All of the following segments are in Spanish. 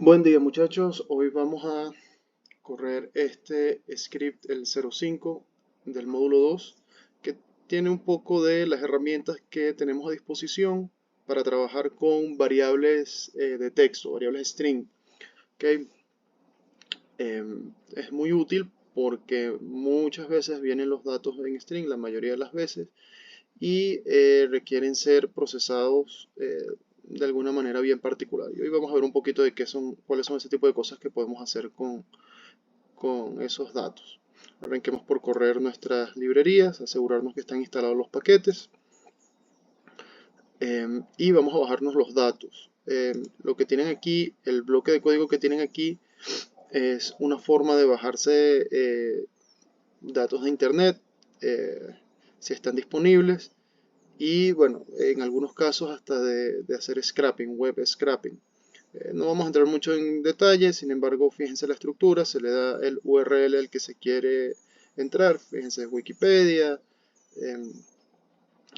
Buen día muchachos, hoy vamos a correr este script, el 05 del módulo 2, que tiene un poco de las herramientas que tenemos a disposición para trabajar con variables de texto, variables string. ¿Ok? Es muy útil porque muchas veces vienen los datos en string, la mayoría de las veces, y requieren ser procesados de alguna manera bien particular. Y hoy vamos a ver un poquito de cuáles son ese tipo de cosas que podemos hacer con esos datos. Arranquemos por correr nuestras librerías, asegurarnos que están instalados los paquetes y vamos a bajarnos los datos. Lo que tienen aquí, el bloque de código que tienen aquí es una forma de bajarse datos de internet si están disponibles y bueno, en algunos casos hasta de hacer scrapping, web scrapping. No vamos a entrar mucho en detalle, sin embargo, fíjense la estructura, se le da el URL al que se quiere entrar, fíjense Wikipedia, eh,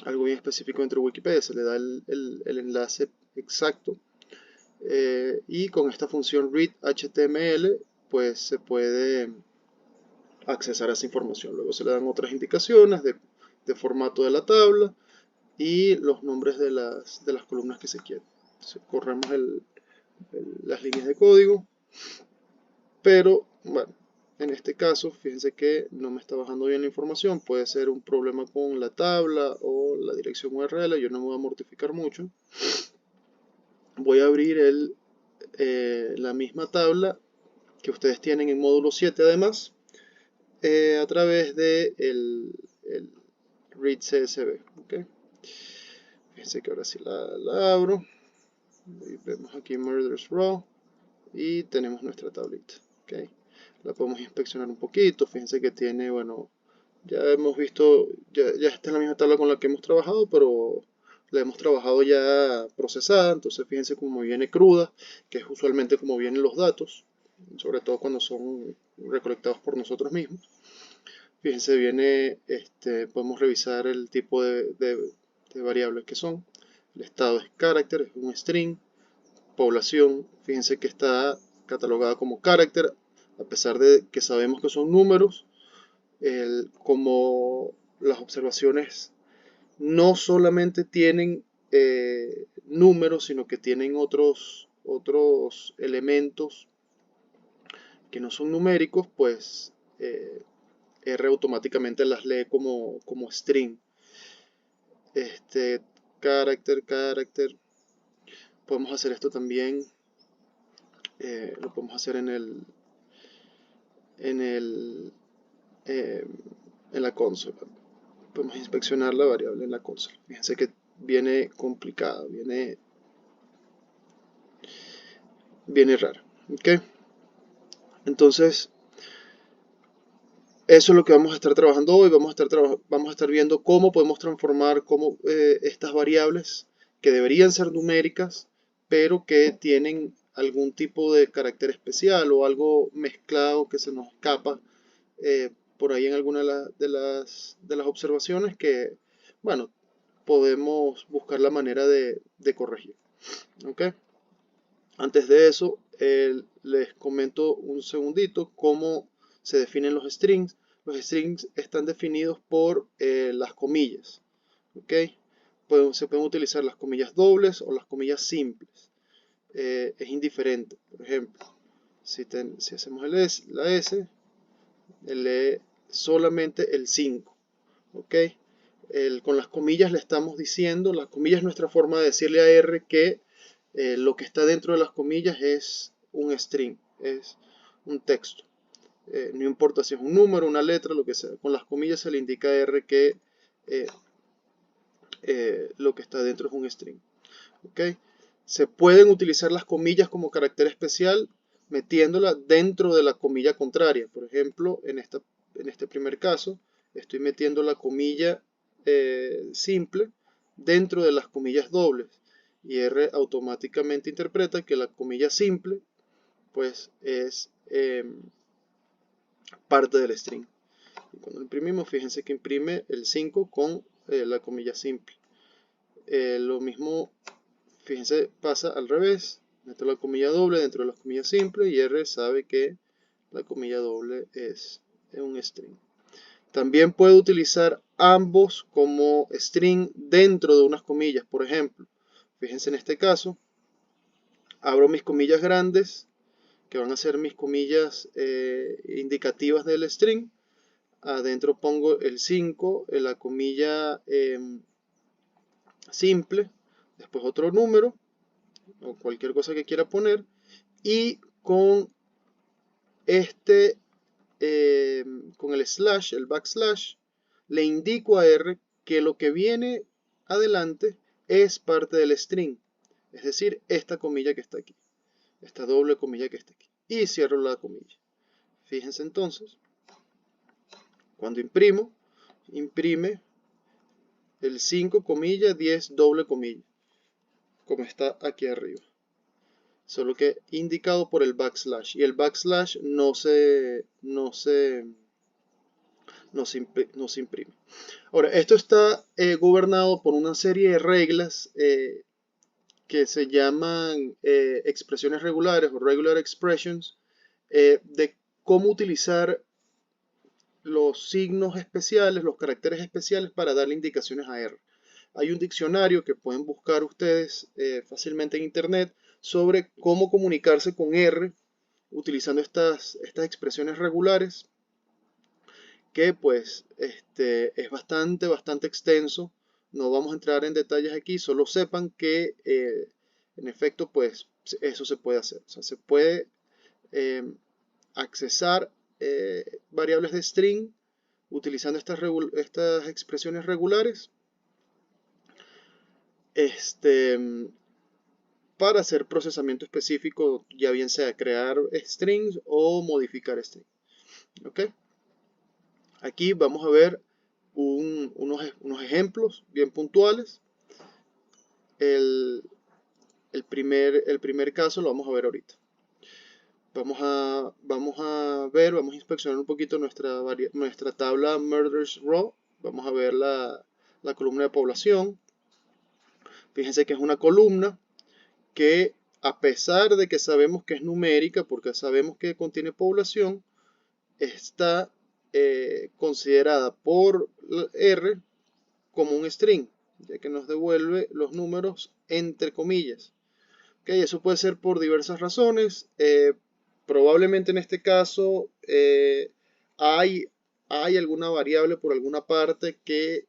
algo bien específico dentro de Wikipedia, se le da el enlace exacto y con esta función read HTML pues se puede accesar a esa información. Luego se le dan otras indicaciones de formato de la tabla y los nombres de las columnas que se quieren. Entonces, corremos las líneas de código, pero bueno, en este caso fíjense que no me está bajando bien la información, puede ser un problema con la tabla o la dirección URL, yo no me voy a mortificar mucho. Voy a abrir la misma tabla que ustedes tienen en módulo 7 además, a través de el read CSV. ¿Okay? Fíjense que ahora sí la abro. Y vemos aquí Murder's Row y tenemos nuestra tablita. ¿Okay? La podemos inspeccionar un poquito. Fíjense que tiene, bueno, ya hemos visto, ya esta es la misma tabla con la que hemos trabajado, pero la hemos trabajado ya procesada. Entonces fíjense cómo viene cruda, que es usualmente como vienen los datos, sobre todo cuando son recolectados por nosotros mismos. Fíjense, podemos revisar el tipo de variables que son. El estado es character, es un string. Población, fíjense que está catalogada como character, a pesar de que sabemos que son números. Como las observaciones no solamente tienen números, sino que tienen otros elementos que no son numéricos, pues R automáticamente las lee como string. Character. Podemos hacer esto también. Lo podemos hacer en el, eh, en la consola. Podemos inspeccionar la variable en la consola. Fíjense que viene complicada, viene rara. ¿Okay? Entonces, eso es lo que vamos a estar trabajando hoy. Vamos a estar viendo cómo podemos transformar estas variables que deberían ser numéricas, pero que tienen algún tipo de carácter especial o algo mezclado que se nos escapa por ahí en alguna de las observaciones que, bueno, podemos buscar la manera de corregir. ¿Okay? Antes de eso, les comento un segundito cómo se definen los strings. Los strings están definidos por las comillas. ¿Okay? Se pueden utilizar las comillas dobles o las comillas simples. Es indiferente. Por ejemplo, si hacemos la S, lee solamente el 5. ¿Okay? Con las comillas le estamos diciendo, las comillas es nuestra forma de decirle a R que lo que está dentro de las comillas es un string, es un texto. No importa si es un número, una letra, lo que sea. Con las comillas se le indica a R que eh, lo que está dentro es un string. ¿Okay? Se pueden utilizar las comillas como carácter especial metiéndola dentro de la comilla contraria. Por ejemplo, en este primer caso, estoy metiendo la comilla simple dentro de las comillas dobles. Y R automáticamente interpreta que la comilla simple pues es parte del string. Y cuando lo imprimimos, fíjense que imprime el 5 con la comilla simple. Lo mismo, fíjense, pasa al revés. meto la comilla doble dentro de las comillas simples y R sabe que la comilla doble es un string. También puedo utilizar ambos como string dentro de unas comillas. Por ejemplo, fíjense en este caso, abro mis comillas grandes, que van a ser mis comillas indicativas del string. Adentro pongo el 5 en la comilla simple, después otro número o cualquier cosa que quiera poner, y con con el slash, el backslash, le indico a R que lo que viene adelante es parte del string, es decir, esta comilla que está aquí, esta doble comilla que está aquí, y cierro la comilla. Fíjense entonces, cuando imprimo, imprime el 5 comilla 10 doble comilla, como está aquí arriba, solo que indicado por el backslash, y el backslash no se imprime. Ahora, esto está gobernado por una serie de reglas que se llaman expresiones regulares o regular expressions, de cómo utilizar los signos especiales, los caracteres especiales para darle indicaciones a R. Hay un diccionario que pueden buscar ustedes fácilmente en internet sobre cómo comunicarse con R utilizando estas expresiones regulares, que pues es bastante extenso. No vamos a entrar en detalles aquí, solo sepan que en efecto pues eso se puede hacer. O sea, se puede accesar variables de string utilizando estas expresiones regulares para hacer procesamiento específico, ya bien sea crear strings o modificar strings. ¿Ok? Aquí vamos a ver unos ejemplos bien puntuales. El primer caso lo vamos a ver ahorita. Vamos a inspeccionar un poquito nuestra tabla Murders Row. Vamos a ver la columna de población. Fíjense que es una columna que, a pesar de que sabemos que es numérica, porque sabemos que contiene población, está considerada por R como un string, ya que nos devuelve los números entre comillas. Okay, eso puede ser por diversas razones. Probablemente en este caso hay alguna variable por alguna parte que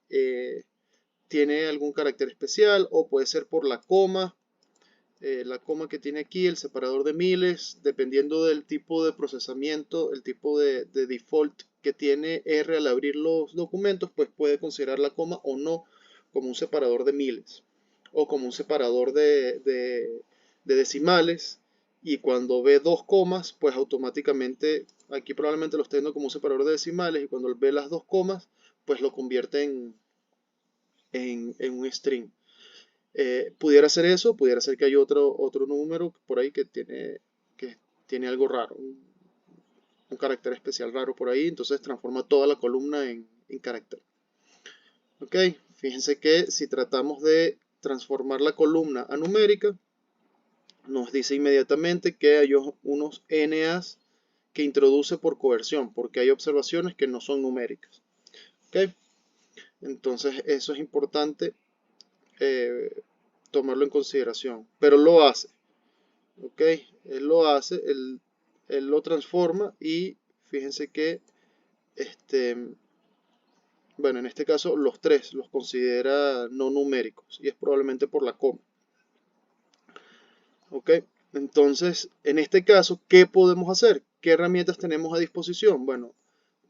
tiene algún carácter especial, o puede ser por la coma que tiene aquí, el separador de miles, dependiendo del tipo de procesamiento, el tipo de default que tiene R al abrir los documentos, pues puede considerar la coma o no como un separador de miles o como un separador de decimales, y cuando ve dos comas, pues automáticamente, aquí probablemente lo esté viendo como un separador de decimales, y cuando ve las dos comas, pues lo convierte en un string. Pudiera ser eso, pudiera ser que hay otro número por ahí que tiene algo raro, un carácter especial raro por ahí, entonces transforma toda la columna en carácter. Ok, fíjense que si tratamos de transformar la columna a numérica, nos dice inmediatamente que hay unos NAs que introduce por coerción, porque hay observaciones que no son numéricas. Ok, entonces eso es importante tomarlo en consideración, pero lo hace. Ok, él lo hace, él lo transforma, y fíjense que bueno, en este caso los tres los considera no numéricos, y es probablemente por la coma. Ok, entonces en este caso, ¿qué podemos hacer? ¿Qué herramientas tenemos a disposición? Bueno,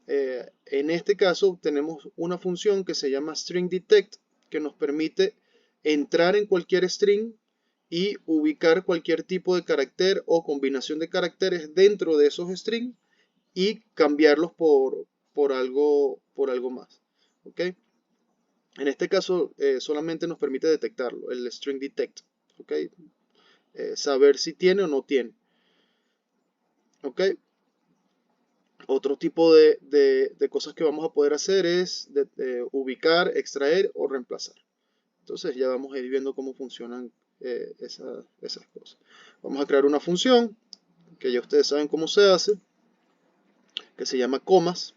en este caso tenemos una función que se llama string_detect, que nos permite entrar en cualquier string y ubicar cualquier tipo de carácter o combinación de caracteres dentro de esos strings y cambiarlos por algo más. ¿Okay? En este caso solamente nos permite detectarlo, el string detect. ¿Okay? Saber si tiene o no tiene. ¿Okay? Otro tipo de cosas que vamos a poder hacer es ubicar, extraer o reemplazar. Entonces ya vamos a ir viendo cómo funcionan esas cosas. Vamos a crear una función que ya ustedes saben cómo se hace, que se llama comas,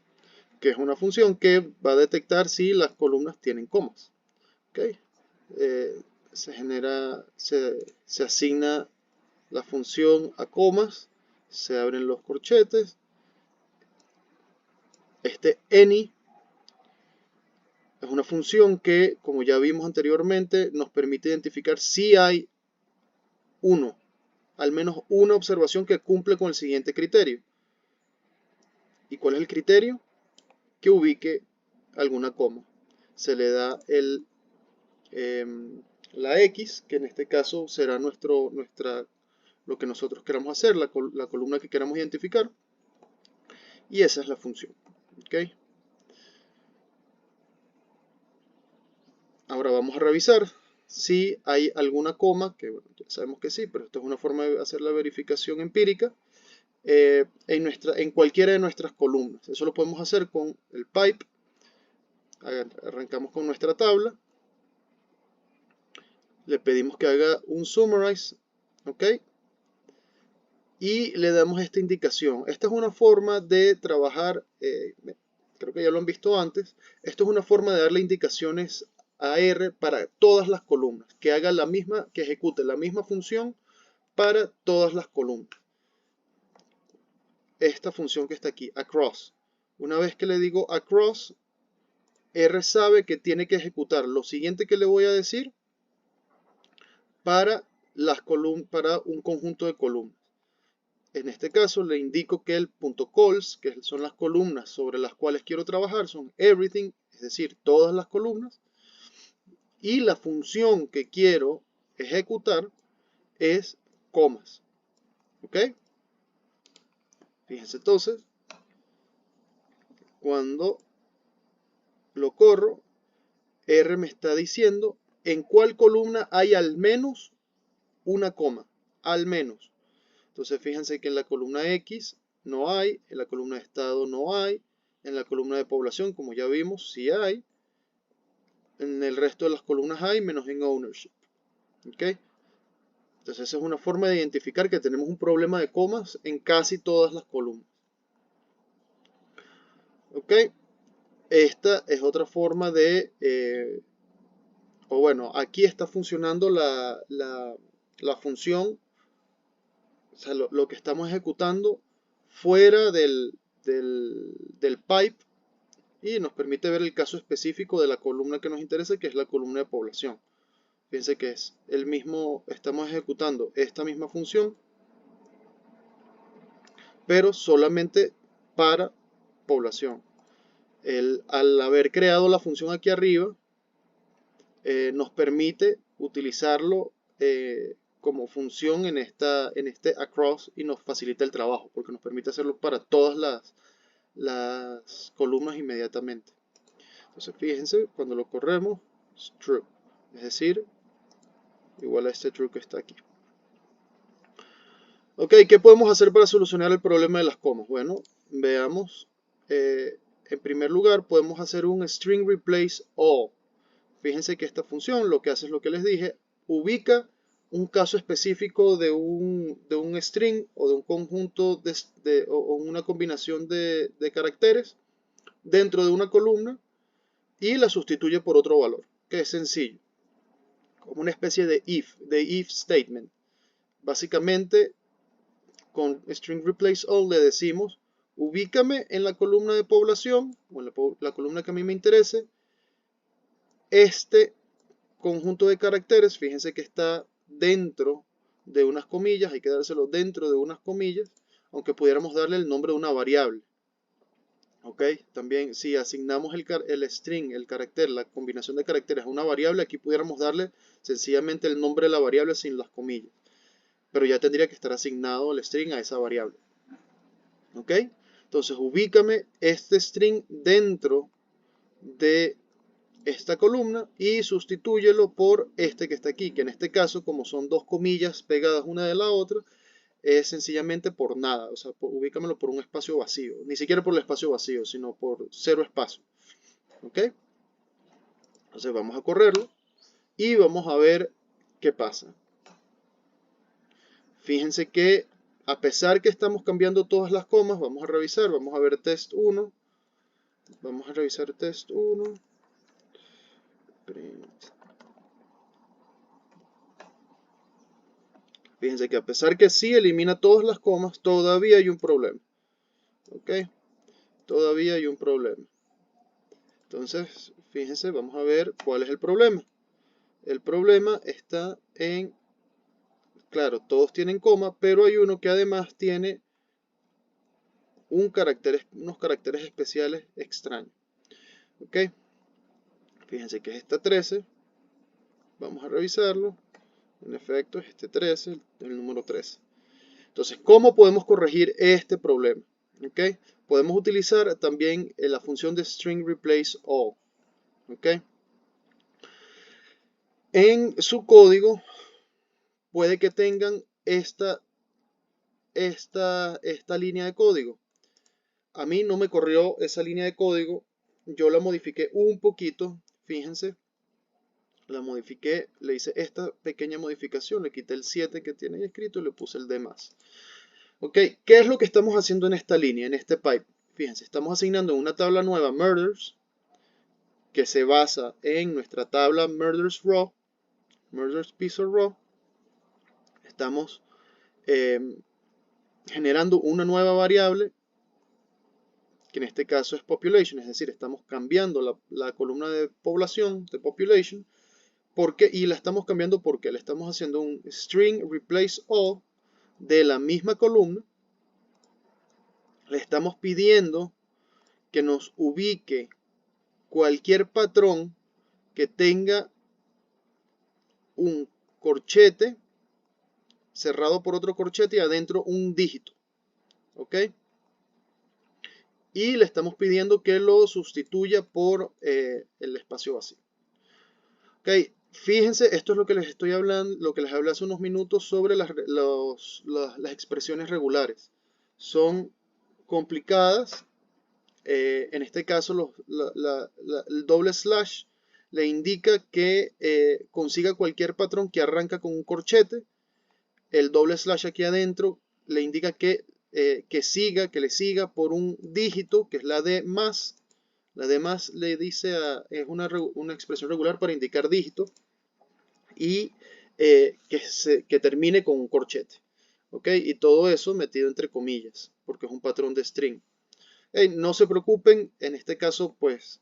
que es una función que va a detectar si las columnas tienen comas. ¿Okay? Se asigna la función a comas, se abren los corchetes. Any es una función que, como ya vimos anteriormente, nos permite identificar si hay al menos una observación que cumple con el siguiente criterio. ¿Y cuál es el criterio? Que ubique alguna coma. Se le da la X, que en este caso será lo que nosotros queramos hacer, la columna que queramos identificar. Y esa es la función. ¿Okay? Ahora vamos a revisar si hay alguna coma, que bueno, ya sabemos que sí, pero esto es una forma de hacer la verificación empírica, en cualquiera de nuestras columnas. Eso lo podemos hacer con el pipe. Arrancamos con nuestra tabla. Le pedimos que haga un summarize, ¿ok? Y le damos esta indicación. Esta es una forma de trabajar, creo que ya lo han visto antes. Esto es una forma de darle indicaciones a R para todas las columnas, que ejecute la misma función para todas las columnas. Esta función que está aquí, across. Una vez que le digo across, R sabe que tiene que ejecutar lo siguiente que le voy a decir para un conjunto de columnas. En este caso le indico que el .calls, que son las columnas sobre las cuales quiero trabajar, son everything, es decir, todas las columnas. Y la función que quiero ejecutar es comas. ¿Ok? Fíjense entonces, cuando lo corro, R me está diciendo en cuál columna hay al menos una coma. Al menos. Entonces fíjense que en la columna X no hay, en la columna de estado no hay, en la columna de población, como ya vimos, sí hay. En el resto de las columnas hay, menos en ownership. ¿Ok? Entonces esa es una forma de identificar que tenemos un problema de comas en casi todas las columnas. ¿Ok? Esta es otra forma de... aquí está funcionando la función, o sea, lo que estamos ejecutando fuera del pipe, y nos permite ver el caso específico de la columna que nos interesa, que es la columna de población. Fíjense que es el mismo, estamos ejecutando esta misma función, pero solamente para población. Al haber creado la función aquí arriba, nos permite utilizarlo como función en este across, y nos facilita el trabajo porque nos permite hacerlo para todas las columnas inmediatamente. Entonces fíjense, cuando lo corremos, es true, es decir, igual a este true que está aquí. Ok, ¿qué podemos hacer para solucionar el problema de las comas? Bueno, veamos. En primer lugar, podemos hacer un string replace all. Fíjense que esta función lo que hace es lo que les dije, ubica un caso específico de un string o de un conjunto o una combinación de caracteres dentro de una columna y la sustituye por otro valor, que es sencillo, como una especie de if statement. Básicamente, con string replace all le decimos, ubícame en la columna de población, o en la columna que a mí me interese, este conjunto de caracteres. Fíjense que está dentro de unas comillas, hay que dárselo dentro de unas comillas, aunque pudiéramos darle el nombre de una variable. Ok, también si asignamos el string, el carácter, la combinación de caracteres a una variable, aquí pudiéramos darle sencillamente el nombre de la variable sin las comillas, pero ya tendría que estar asignado el string a esa variable. Ok, entonces ubícame este string dentro de esta columna y sustitúyelo por este que está aquí, que en este caso, como son dos comillas pegadas una de la otra, es sencillamente por nada. O sea, ubícamelo por un espacio vacío, ni siquiera por el espacio vacío, sino por cero espacio. ¿Ok? Entonces vamos a correrlo y vamos a ver qué pasa. fíjense que a pesar que estamos cambiando todas las comas, vamos a revisar, vamos a ver test 1, vamos a revisar test 1, print. Fíjense que a pesar que sí elimina todas las comas, todavía hay un problema. ¿Ok? Todavía hay un problema. Entonces, fíjense, vamos a ver cuál es el problema. El problema está en, claro, todos tienen coma, pero hay uno que además tiene unos caracteres especiales extraños. ¿Ok? Fíjense que es esta 13. Vamos a revisarlo. En efecto, es este 13, el número 13. Entonces, ¿cómo podemos corregir este problema? ¿Ok? Podemos utilizar también la función de string replace all. ¿Ok? En su código puede que tengan esta línea de código. A mí no me corrió esa línea de código. Yo la modifiqué un poquito. Fíjense. La modifiqué. Le hice esta pequeña modificación. Le quité el 7 que tiene escrito y le puse el D más. Ok. ¿Qué es lo que estamos haciendo en esta línea, en este pipe? Fíjense. Estamos asignando una tabla nueva murders, que se basa en nuestra tabla murders raw. Murders piece of raw. Estamos generando una nueva variable, que en este caso es population, es decir, estamos cambiando la columna de población, de population, y la estamos cambiando porque le estamos haciendo un string replace all de la misma columna. Le estamos pidiendo que nos ubique cualquier patrón que tenga un corchete cerrado por otro corchete y adentro un dígito. ¿Ok? Y le estamos pidiendo que lo sustituya por el espacio vacío. Ok, fíjense, esto es lo que les estoy hablando, lo que les hablé hace unos minutos sobre las expresiones regulares. Son complicadas. En este caso, el doble slash le indica que consiga cualquier patrón que arranca con un corchete. El doble slash aquí adentro le indica que le siga por un dígito, que es la D más. La D más le dice es una expresión regular para indicar dígito y que termine con un corchete. ¿Ok? Y todo eso metido entre comillas, porque es un patrón de string. No se preocupen, en este caso, pues,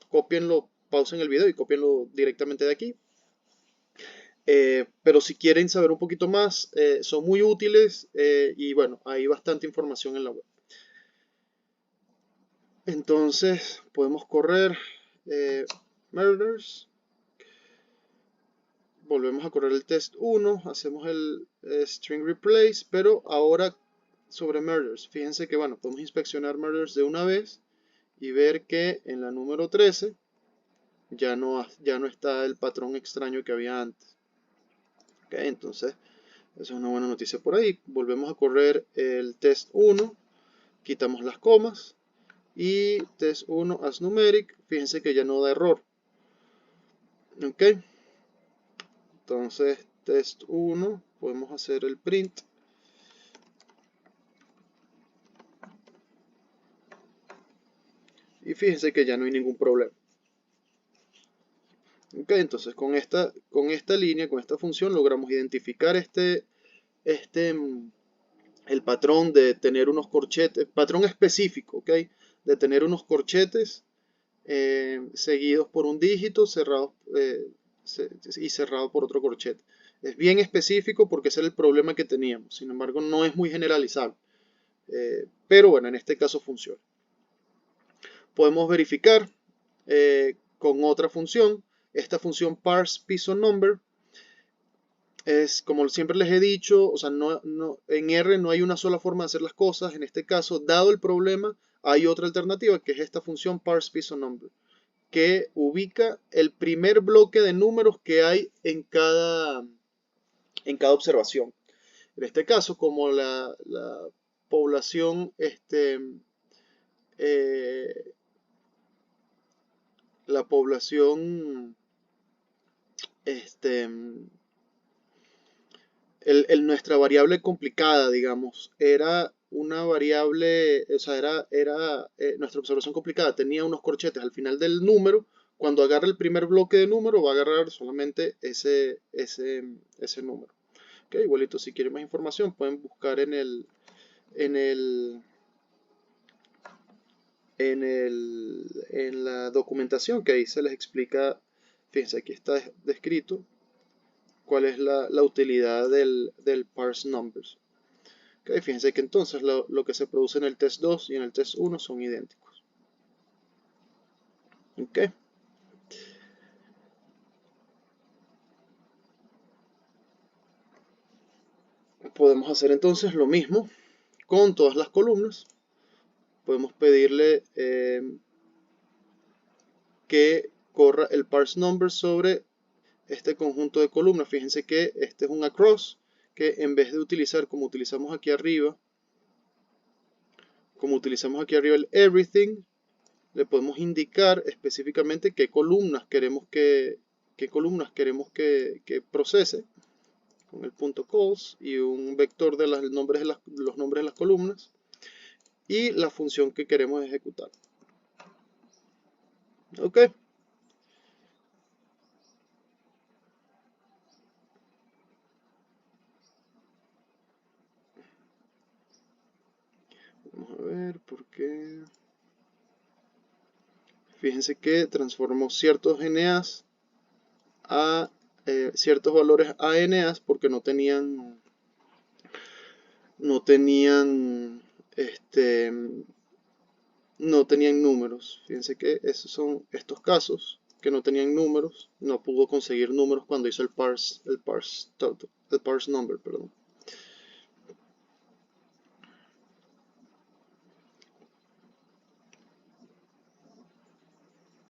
copienlo, pausen el video y copienlo directamente de aquí. Pero si quieren saber un poquito más, son muy útiles y bueno, hay bastante información en la web. Entonces podemos correr murders, volvemos a correr el test 1, hacemos el string replace, pero ahora sobre murders. Fíjense que bueno, podemos inspeccionar murders de una vez y ver que en la número 13 ya no está el patrón extraño que había antes. Okay, entonces esa es una buena noticia por ahí. Volvemos a correr el test 1, quitamos las comas y test 1 as numeric. Fíjense que ya no da error. Ok, entonces test 1, podemos hacer el print. Y fíjense que ya no hay ningún problema. Ok, entonces con esta línea, con esta función, logramos identificar el patrón de tener unos corchetes, patrón específico, ¿ok? De tener unos corchetes seguidos por un dígito y cerrado por otro corchete. Es bien específico porque ese era el problema que teníamos. Sin embargo, no es muy generalizable. Pero bueno, en este caso funciona. Podemos verificar con otra función. Esta función parse piece of number es, como siempre les he dicho, o sea, en R no hay una sola forma de hacer las cosas. En este caso, dado el problema, hay otra alternativa que es esta función parse piece of number, que ubica el primer bloque de números que hay en cada observación. En este caso, como la población, la población, nuestra variable complicada, digamos, era una variable, o sea, nuestra observación complicada tenía unos corchetes al final del número. Cuando agarra el primer bloque de número, va a agarrar solamente ese número. Ok, igualito, si quieren más información, pueden buscar en la documentación, que ahí se les explica. Fíjense, aquí está descrito cuál es la utilidad del parse numbers. Okay, fíjense que entonces lo que se produce en el test 2 y en el test 1 son idénticos. Okay. Podemos hacer entonces lo mismo con todas las columnas. Podemos pedirle que corra el parse number sobre este conjunto de columnas. Fíjense que este es un across, que en vez de utilizar como utilizamos aquí arriba el everything, le podemos indicar específicamente qué columnas queremos que procese con el punto calls y un vector de los nombres de las columnas y la función que queremos ejecutar. Ok. Vamos a ver por qué. Fíjense que transformó ciertos NAs a ciertos valores a NAs porque no tenían números. Fíjense que esos son estos casos que no tenían números, no pudo conseguir números cuando hizo el parse number, perdón.